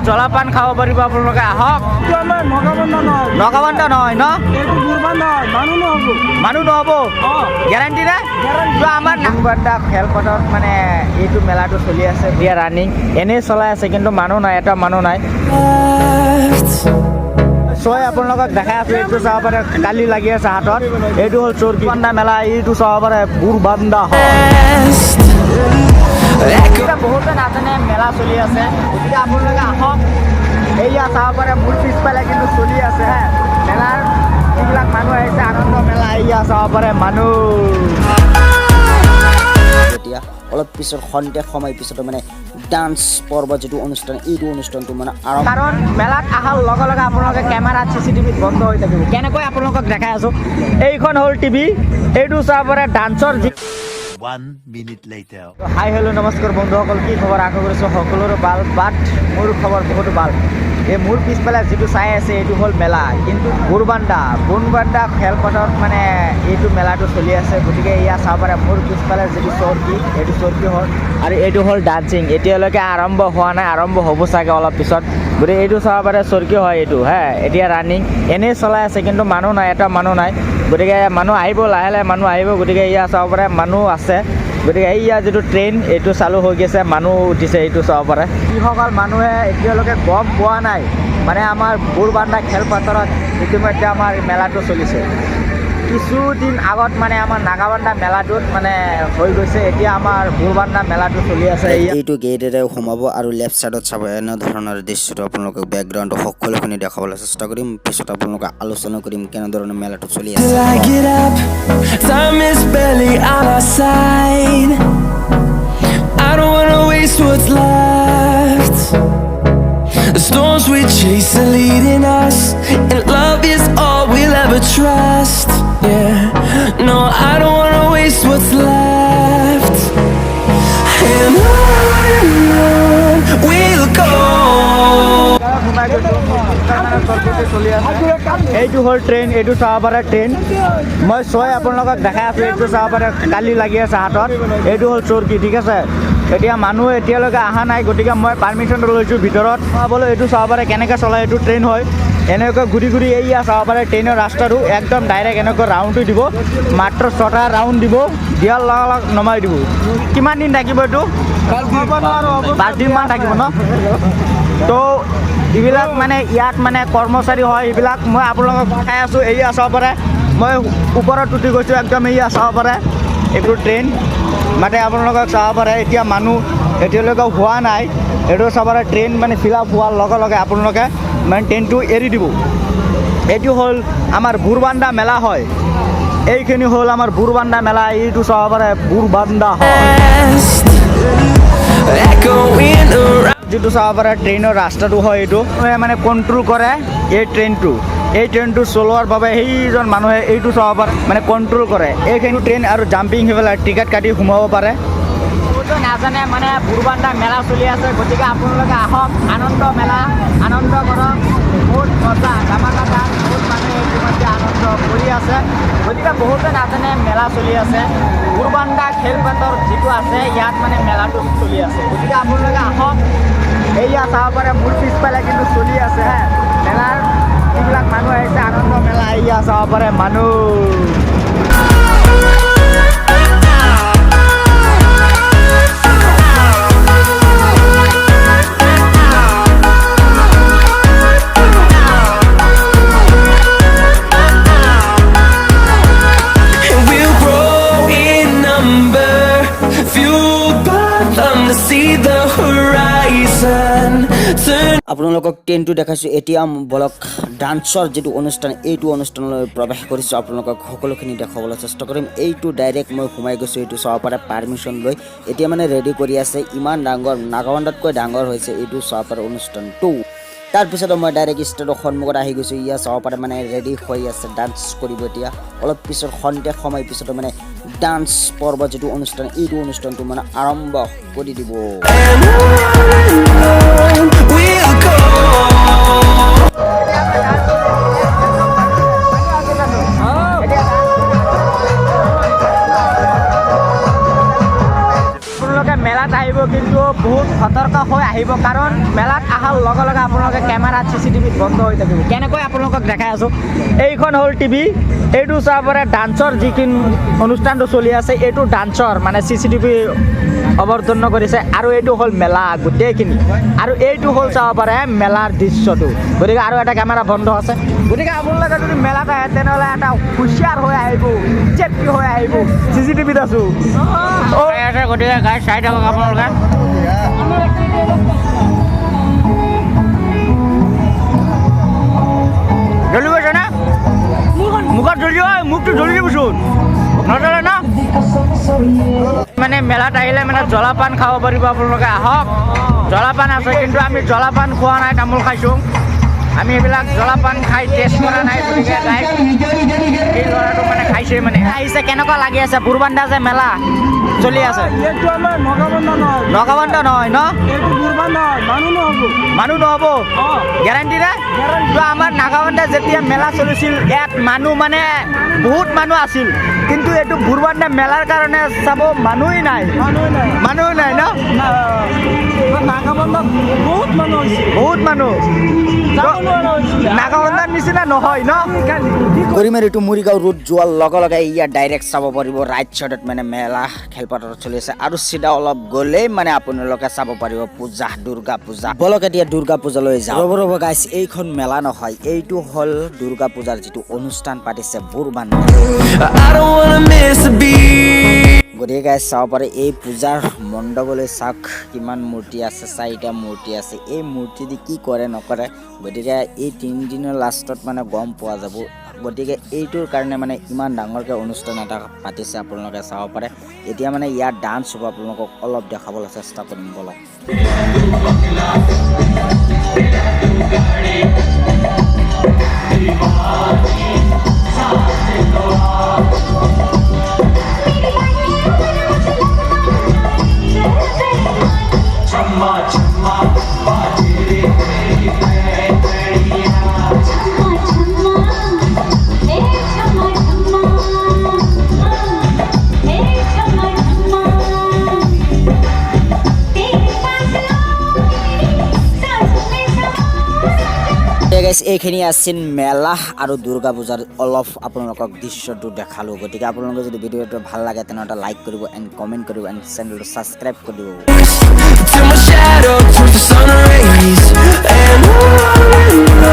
জলাপান খাব পাৰিব আপোনালোকে আহক নগাবন্ধা নহয় ন মানুহ নহ'ব গেৰাণ্টি নে আমাৰ নামবান্ধা খেলপথাৰত মানে এইটো মেলাটো চলি আছে এতিয়া ৰানিং এনেই চলাই আছে কিন্তু মানুহ নাই এটা মানুহ নাই চয় আপোনালোকক দেখাই আছো এইটো চাব পাৰে কালি লাগি আছে হাতত এইটো হ'ল চৰকিবান্ধা মেলা এইটো চাব পাৰে বুৰবান্ধা বহুতে নাজানে মেলা চলি আছে গতিকে আপোনালোকে আহক এয়া চাব পাৰে মোৰ পিছফালে কিন্তু চলি আছে হে মেলাৰ যিবিলাক মানুহ আহিছে আনন্দ মেলা এয়া চাব পাৰে মানুহ এতিয়া অলপ পিছত খন্তেক সময় পিছত মানে ডান্স পৰ্ব যেটো অনুষ্ঠান এইটো অনুষ্ঠানটো মানে কাৰণ মেলাত অহাৰ লগে লগে আপোনালোকে কেমেৰাত CCTV বন্ধ হৈ থাকিব কেনেকৈ আপোনালোকক দেখাই আছো এইখন হ'ল টিভি এইটো চাব পাৰে ডান্সৰ 1 minute later. হাই হেল্ল' নমস্কাৰ বন্ধুসকল কি খবৰ আশা কৰিছোঁ সকলোৰে ভাল বাট মোৰ খবৰ বহুতো ভাল এই মোৰ পিছফালে যিটো চাই আছে এইটো হ'ল মেলা কিন্তু বুৰবান্ধা খেলপথাৰত মানে এইটো মেলাটো চলি আছে গতিকে এয়া চাব পাৰে মোৰ পিছফালে যিটো চৰকি এইটো চৰকি হ'ল আৰু এইটো হ'ল ডান্সিং এতিয়ালৈকে আৰম্ভ হোৱা নাই আৰম্ভ হ'ব চাগে অলপ পিছত গতিকে এইটো চাব পাৰে চৰকি হয় এইটো এতিয়া ৰানিং এনেই চলাই আছে কিন্তু মানুহ নাই এটা মানুহ নাই গতিকে মানুহ আহিব লাহে লাহে মানুহ আহিব গতিকে এয়া চাব পাৰে মানুহ আছে গতিকে এইয়া যিটো ট্ৰেইন এইটো চালু হৈ গৈছে মানুহ উঠিছে এইটো চাব পাৰে যিসকল মানুহে এতিয়ালৈকে গম পোৱা নাই মানে আমাৰ বুৰবান্ধা খেলপথাৰত ইতিমধ্যে আমাৰ মেলাটো চলিছে কিছুদিন আগত মানে আমাৰ নাগাবান্ধা মেলাটোত মানে হৈ গৈছে এতিয়া আমাৰ বুৰবান্ধা মেলাটো চলি আছে এইটো গেটেৰে সোমাব আৰু লেফট সাইডত চাব এনে ধৰণৰ দৃশ্যটো আপোনালোকক বেকগ্ৰাউণ্ড সকলোখিনি দেখাবলৈ চেষ্টা কৰিম পিছত আপোনালোকে আলোচনা কৰিম কেনে ধৰণৰ মেলাটো চলি আছে Time is barely on our side. I don't wanna waste what's left. The storms we chase are leading us, and love is all we'll ever trust. Yeah, no, I don't wanna waste what's left. And on we'll go. এইটো হ'ল train এইটো চাব পাৰে train মই চয় আপোনালোকক দেখাই আছো এইটো চাব পাৰে কালি লাগি আছে হাতত এইটো হ'ল চৰকি ঠিক আছে এতিয়া মানুহ এতিয়ালৈকে অহা নাই গতিকে মই পাৰ্মিশ্যনটো লৈছোঁ ভিতৰত চাবলৈ এইটো চাব পাৰে কেনেকৈ চলাই এইটো ট্ৰেইন হয় এনেকৈ ঘূৰি ঘূৰি এইয়া চাব পাৰে ট্ৰেইনৰ ৰাস্তাটো একদম ডাইৰেক্ট এনেকৈ ৰাউণ্ডটো দিব মাত্ৰ 6টা ৰাউণ্ড দিব দিয়াৰ লগে লগে নমাই দিব কিমান দিন থাকিব এইটো 5 দিনমান থাকিব ন তো এইবিলাক মানে ইয়াত মানে কৰ্মচাৰী হয় এইবিলাক মই আপোনালোকক দেখাই আছোঁ এয়া চাব পাৰে মই ওপৰত উঠি গৈছোঁ একদম এয়া চাব পাৰে এইটো ট্ৰেইন মানে আপোনালোকক চাব পাৰে এতিয়া মানুহ এতিয়ালৈকে হোৱা নাই এইটো চাব পাৰে ট্ৰেইন মানে ফিল আপ হোৱাৰ লগে লগে আপোনালোকে মানে ট্ৰেইনটো এৰি দিব এইটো হ'ল আমাৰ বুৰবান্ধা মেলা হয় এইখিনি হ'ল আমাৰ বুৰবান্ধা মেলা এইটো চাব পাৰে বুৰবান্ধা যিটো চাব পাৰে ট্ৰেইনৰ ৰাস্তাটো হয় এইটো মানে কণ্ট্ৰল কৰে এই ট্ৰেইনটো চলোৱাৰ বাবে সেইজন মানুহে এইটো চাব পাৰে মানে কণ্ট্ৰল কৰে এইখিনি ট্ৰেইন আৰু জাম্পিং হৈ পেলাই টিকেট কাটি সোমাব পাৰে নাজানে মানে বুৰবান্ধা মেলা চলি আছে গতিকে আপোনালোকে আহক আনন্দ কৰক বহুত মজা ধামাকা গান বহুত মানুহে ইতিমধ্যে আনন্দ কৰি আছে গতিকে বহুতে নাজানে মেলা চলি আছে বুৰবান্ধা খেলপথাৰ যিটো আছে ইয়াত মানে মেলাটো চলি আছে গতিকে আপোনালোকে আহক এয়া চাব পাৰে মোৰ পিছফালে কিন্তু চলি আছে মেলাৰ যিবিলাক মানুহ আহিছে আনন্দ মেলা এয়া চাব পাৰে মানুহ আপোনালোকক ট্ৰেইনটো দেখাইছোঁ এতিয়া বলক ডান্সৰ যিটো অনুষ্ঠান এইটো অনুষ্ঠানলৈ প্ৰৱেশ কৰিছোঁ আপোনালোকক সকলোখিনি দেখাবলৈ চেষ্টা কৰিম এইটো ডাইৰেক্ট মই সোমাই গৈছোঁ এইটো চাব পাৰে পাৰ্মিশ্যন লৈ এতিয়া মানে ৰেডি কৰি আছে ইমান ডাঙৰ নাগাবান্ধাতকৈ ডাঙৰ হৈছে এইটো চাব পাৰে অনুষ্ঠানটো তাৰপিছত মই ডাইৰেক্ট ষ্টেজৰ সন্মুখত আহি গৈছোঁ ইয়া চাব পাৰে মানে ৰেডি হৈ আছে ডান্স কৰিব এতিয়া অলপ পিছত খন্তেক সময় পিছত মানে ডান্স পৰ্ব যেটো অনুষ্ঠান এইটো অনুষ্ঠানটো মানে আৰম্ভ কৰি দিব মেলাত আহিব কিন্তু বহুত সতৰ্ক হৈ আহিব কাৰণ মেলাত অহাৰ লগে লগে আপোনালোকে কেমেৰাত CCTV বন্ধ হৈ থাকিব কেনেকৈ আপোনালোকক দেখাই আছোঁ এইখন হ'ল টিভি এইটো চাব পাৰে ডান্সৰ যিখিনি অনুষ্ঠানটো চলি আছে এইটো ডান্সৰ মানে CCTV অৱৰ্তন কৰিছে আৰু এইটো হ'ল মেলা গোটেইখিনি আৰু এইটো হ'ল চাব পাৰে মেলাৰ দৃশ্যটো গতিকে আৰু এটা কেমেৰা বন্ধ আছে গতিকে আপোনালোকে যদি মেলাত আহে তেনেহ'লে এটা হুঁচিয়াৰ হৈ আহিব চেফটি হৈ আহিব CCTVত আছোঁ গতিকে গাই চাই থাকক আপোনালোকে জ্বলি গৈছে না মুখত জ্বলি হয় মুখটো জ্বলি দিবচোন নজ্বলে ন মানে মেলাত আহিলে মানে জলপান খাব পাৰিব আপোনালোকে আহক জলপান আছে কিন্তু আমি জলপান খোৱা নাই তামোল খাইছোঁ আমি এইবিলাক জলপান খাই টেষ্ট কৰা নাই গতিকে এই ল'ৰাটো মানে খাইছে মানে আহিছে কেনেকুৱা লাগি আছে বুৰবান্ধা যে মেলা চলি আছে নগাবন্ধা নহয় ন মানুহ নহ'ব গেৰাণ্টি নে তো আমাৰ নাগাবন্ধা যেতিয়া মেলা চলিছিল ইয়াত মানুহ মানে বহুত মানুহ আছিল কিন্তু এইটো বুৰবান্ধা মেলাৰ কাৰণে চাব মানুহেই নাই ন বহুত মানুহ নাগাবন্ধাৰ নিচিনা নহয় ন গৰিমাৰ এইটো মৰিগাঁও ৰোড যোৱাৰ লগে লগে ইয়াত ডাইৰেক্ট চাব পাৰিব ৰাইট চাইডত মানে মেলা খেলপথাৰত চলি আছে আৰু চিধা অলপ গ'লেই মানে আপোনালোকে চাব পাৰিব পূজা দুৰ্গা পূজা বলক এতিয়া দুৰ্গা পূজালৈ যাওঁ ৰ'ব গাইছ এইখন মেলা নহয় এইটো হ'ল দুৰ্গা পূজাৰ যিটো অনুষ্ঠান পাতিছে বুৰবান্ধা I don't wanna miss a beat. গতিকে গাইছ চাব পাৰে এই পূজাৰ মণ্ডপলৈ চাওক কিমান মূৰ্তি আছে 4টা মূৰ্তি আছে এই মূৰ্তি দি কি কৰে নকৰে গতিকে এই 3 দিনৰ লাষ্টত মানে গম পোৱা যাব গতিকে এইটোৰ কাৰণে মানে ইমান ডাঙৰকৈ অনুষ্ঠান এটা পাতিছে আপোনালোকে চাব পাৰে এতিয়া মানে ইয়াত ডান্স হ'ব আপোনালোকক অলপ দেখাবলৈ চেষ্টা কৰিম বলক এইখিনি আছিল মেলা আৰু দুৰ্গা পূজাৰ অলপ আপোনালোকক দৃশ্যটো দেখালোঁ গতিকে আপোনালোকে যদি ভিডিঅ'টো ভাল লাগে তেনেহ'লে লাইক কৰিব এণ্ড কমেণ্ট কৰিব এণ্ড চেনেলটো ছাবস্ক্ৰাইব কৰি দিব Till my shadow turns to sun rays.